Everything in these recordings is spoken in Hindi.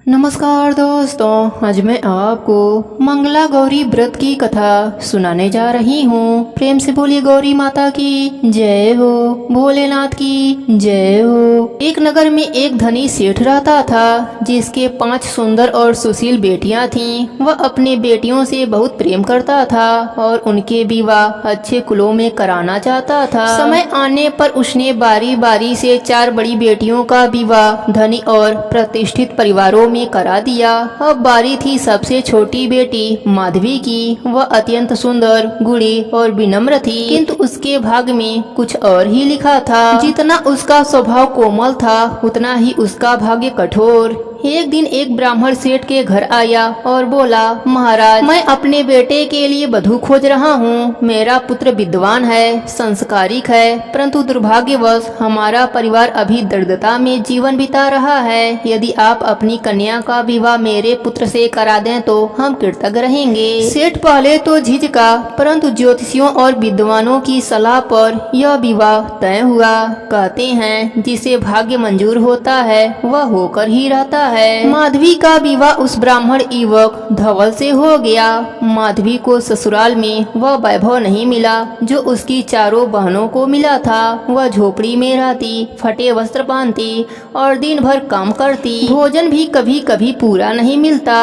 नमस्कार दोस्तों, आज मैं आपको मंगला गौरी व्रत की कथा सुनाने जा रही हूँ। प्रेम से बोलिए गौरी माता की जय हो, भोलेनाथ की जय हो। एक नगर में एक धनी सेठ रहता था जिसके 5 सुंदर और सुशील बेटियां थीं। वह अपने बेटियों से बहुत प्रेम करता था और उनके विवाह अच्छे कुलों में कराना चाहता था। समय आने पर उसने बारी बारी से 4 बड़ी बेटियों का विवाह धनी और प्रतिष्ठित परिवारों में करा दिया। अब बारी थी सबसे छोटी बेटी माधवी की। वह अत्यंत सुंदर, गुणी और विनम्र थी, किंतु उसके भाग्य में कुछ और ही लिखा था। जितना उसका स्वभाव कोमल था, उतना ही उसका भाग्य कठोर। एक दिन एक ब्राह्मण सेठ के घर आया और बोला, महाराज, मैं अपने बेटे के लिए वधू खोज रहा हूँ। मेरा पुत्र विद्वान है, संस्कारिक है, परंतु दुर्भाग्यवश हमारा परिवार अभी दरिद्रता में जीवन बिता रहा है। यदि आप अपनी कन्या का विवाह मेरे पुत्र से करा दें तो हम कृतज्ञ रहेंगे। सेठ पहले तो झिझका, परंतु ज्योतिषियों और विद्वानों की सलाह पर यह विवाह तय हुआ। कहते हैं जिसे भाग्य मंजूर होता है वह होकर ही रहता है। माधवी का विवाह उस ब्राह्मण युवक धवल से हो गया। माधवी को ससुराल में वह वैभव नहीं मिला जो उसकी चारों बहनों को मिला था। वह झोपड़ी में रहती, फटे वस्त्र पहनती और दिन भर काम करती। भोजन भी कभी कभी पूरा नहीं मिलता।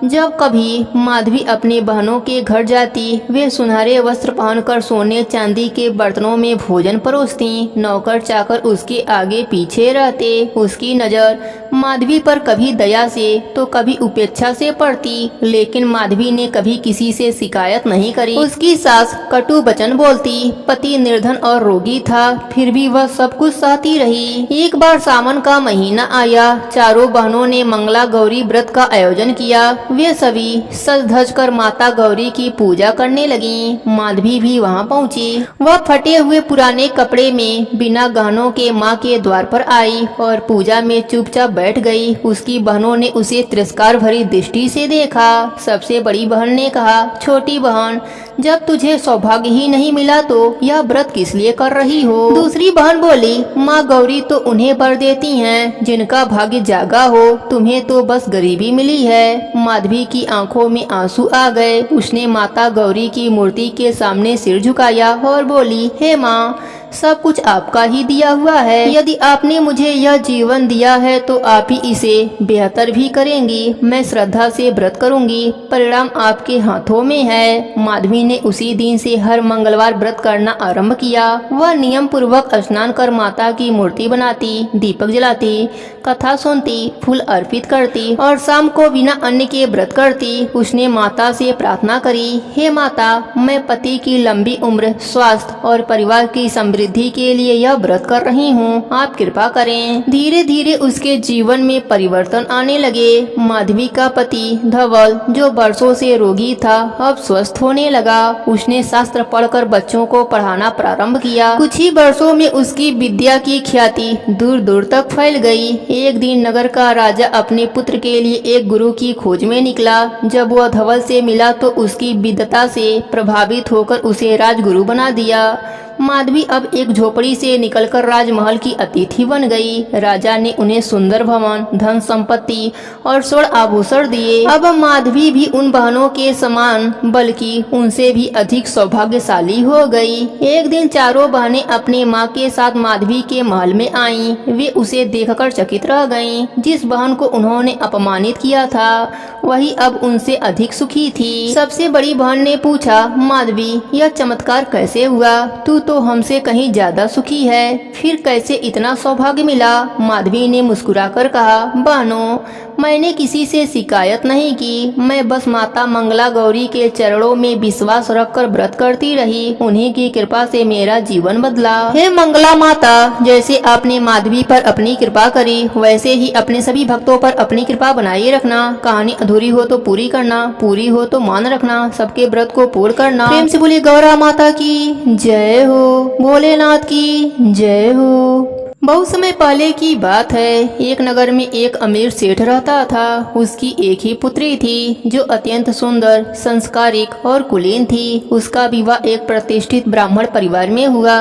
जब कभी माधवी अपने बहनों के घर जाती, वे सुनहरे वस्त्र पहनकर सोने चांदी के बर्तनों में भोजन परोसती। नौकर चाकर उसके आगे पीछे रहते। उसकी नजर माधवी पर कभी दया से तो कभी उपेक्षा से पड़ती, लेकिन माधवी ने कभी किसी से शिकायत नहीं करी। उसकी सास कटु वचन बोलती, पति निर्धन और रोगी था, फिर भी वह सब कुछ सहती रही। एक बार सावन का महीना आया। चारों बहनों ने मंगला गौरी व्रत का आयोजन किया। वे सभी सज धज कर माता गौरी की पूजा करने लगी। माधवी भी वहाँ पहुँची। वह फटे हुए पुराने कपड़े में बिना गहनों के माँ के द्वार पर आई और पूजा में चुपचाप बैठ गई। उसकी बहनों ने उसे तिरस्कार भरी दृष्टि से देखा। सबसे बड़ी बहन ने कहा, छोटी बहन, जब तुझे सौभाग्य ही नहीं मिला तो यह व्रत किस लिए कर रही हो? दूसरी बहन बोली, माँ गौरी तो उन्हें वर देती हैं जिनका भाग्य जागा हो, तुम्हें तो बस गरीबी मिली है। माधवी की आंखों में आंसू आ गए। उसने माता गौरी की मूर्ति के सामने सिर झुकाया और बोली, हे माँ, सब कुछ आपका ही दिया हुआ है। यदि आपने मुझे यह जीवन दिया है तो आप ही इसे बेहतर भी करेंगी। मैं श्रद्धा से व्रत करूंगी, परिणाम आपके हाथों में है। माधवी ने उसी दिन से हर मंगलवार व्रत करना आरंभ किया। वह नियम पूर्वक स्नान कर माता की मूर्ति बनाती, दीपक जलाती, कथा सुनती, फूल अर्पित करती और शाम को बिना अन्न के व्रत करती। उसने माता से प्रार्थना करी, हे माता, मैं पति की लंबी उम्र, स्वास्थ्य और परिवार की समृद्धि के लिए यह व्रत कर रही हूँ, आप कृपा करें। धीरे धीरे उसके जीवन में परिवर्तन आने लगे। माधवी का पति धवल, जो वर्षों से रोगी था, अब स्वस्थ होने लगा। उसने शास्त्र पढ़कर बच्चों को पढ़ाना प्रारंभ किया। कुछ ही वर्षों में उसकी विद्या की ख्याति दूर दूर तक फैल गई। एक दिन नगर का राजा अपने पुत्र के लिए एक गुरु की खोज में निकला। जब वह धवल से मिला तो उसकी विद्वता से प्रभावित होकर उसे राजगुरु बना दिया। माधवी अब एक झोपड़ी से निकलकर राजमहल की अतिथि बन गई। राजा ने उन्हें सुंदर भवन, धन संपत्ति और स्वर्ण आभूषण दिए। अब माधवी भी उन बहनों के समान, बल्कि उनसे भी अधिक सौभाग्यशाली हो गई। एक दिन चारों बहनें अपने माँ के साथ माधवी के महल में आईं। वे उसे देखकर चकित रह गईं। जिस बहन को उन्होंने अपमानित किया था वही अब उनसे अधिक सुखी थी। सबसे बड़ी बहन ने पूछा, माधवी, यह चमत्कार कैसे हुआ? तू तो हमसे कहीं ज्यादा सुखी है, फिर कैसे इतना सौभाग्य मिला? माधवी ने मुस्कुराकर कहा, बहनों, मैंने किसी से शिकायत नहीं की। मैं बस माता मंगला गौरी के चरणों में विश्वास रखकर व्रत करती रही। उन्हीं की कृपा से मेरा जीवन बदला। हे मंगला माता, जैसे आपने माधवी पर अपनी कृपा करी, वैसे ही अपने सभी भक्तों पर अपनी कृपा बनाए रखना। कहानी अधूरी हो तो पूरी करना, पूरी हो तो मान रखना, सबके व्रत को पूर्ण करना। प्रेम से बोलिए गौरा माता की जय हो, भोलेनाथ की जय हो। बहुत समय पहले की बात है। एक नगर में एक अमीर सेठ रहता था। उसकी एक ही पुत्री थी जो अत्यंत सुंदर, संस्कारिक और कुलीन थी। उसका विवाह एक प्रतिष्ठित ब्राह्मण परिवार में हुआ।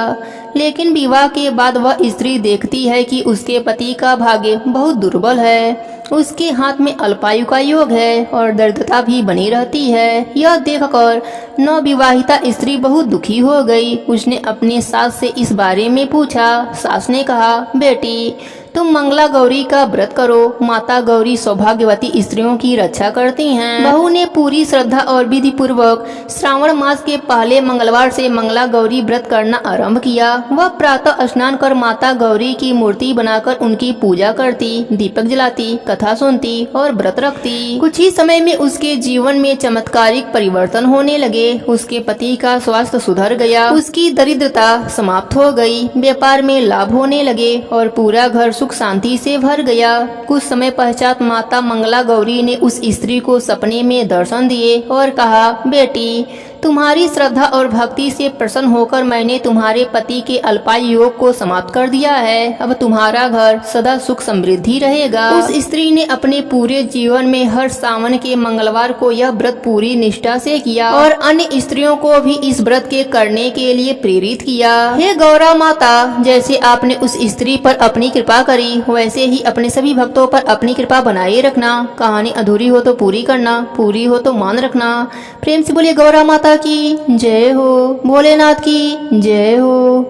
लेकिन विवाह के बाद वह स्त्री देखती है कि उसके पति का भाग्य बहुत दुर्बल है। उसके हाथ में अल्पायु का योग है और दरिद्रता भी बनी रहती है। यह देखकर नवविवाहिता स्त्री बहुत दुखी हो गई। उसने अपनी सास से इस बारे में पूछा। सास ने कहा, बेटी तुम मंगला गौरी का व्रत करो। माता गौरी सौभाग्यवती स्त्रियों की रक्षा करती हैं। बहू ने पूरी श्रद्धा और विधि पूर्वक श्रावण मास के पहले मंगलवार से मंगला गौरी व्रत करना आरंभ किया। वह प्रातः स्नान कर माता गौरी की मूर्ति बनाकर उनकी पूजा करती, दीपक जलाती, कथा सुनती और व्रत रखती। कुछ ही समय में उसके जीवन में चमत्कारिक परिवर्तन होने लगे। उसके पति का स्वास्थ्य सुधर गया, उसकी दरिद्रता समाप्त हो गई, व्यापार में लाभ होने लगे और पूरा घर सुख शांति से भर गया। कुछ समय पश्चात माता मंगला गौरी ने उस स्त्री को सपने में दर्शन दिए और कहा, बेटी तुम्हारी श्रद्धा और भक्ति से प्रसन्न होकर मैंने तुम्हारे पति के अल्पायु योग को समाप्त कर दिया है। अब तुम्हारा घर सदा सुख समृद्धि रहेगा। उस स्त्री ने अपने पूरे जीवन में हर सावन के मंगलवार को यह व्रत पूरी निष्ठा से किया और अन्य स्त्रियों को भी इस व्रत के करने के लिए प्रेरित किया। हे गौरा माता, जैसे आपने उस स्त्री पर अपनी कृपा करी, वैसे ही अपने सभी भक्तों पर अपनी कृपा बनाए रखना। कहानी अधूरी हो तो पूरी करना, पूरी हो तो मान रखना। प्रेम से बोलिए गौरा माता की जय हो, भोलेनाथ की जय हो।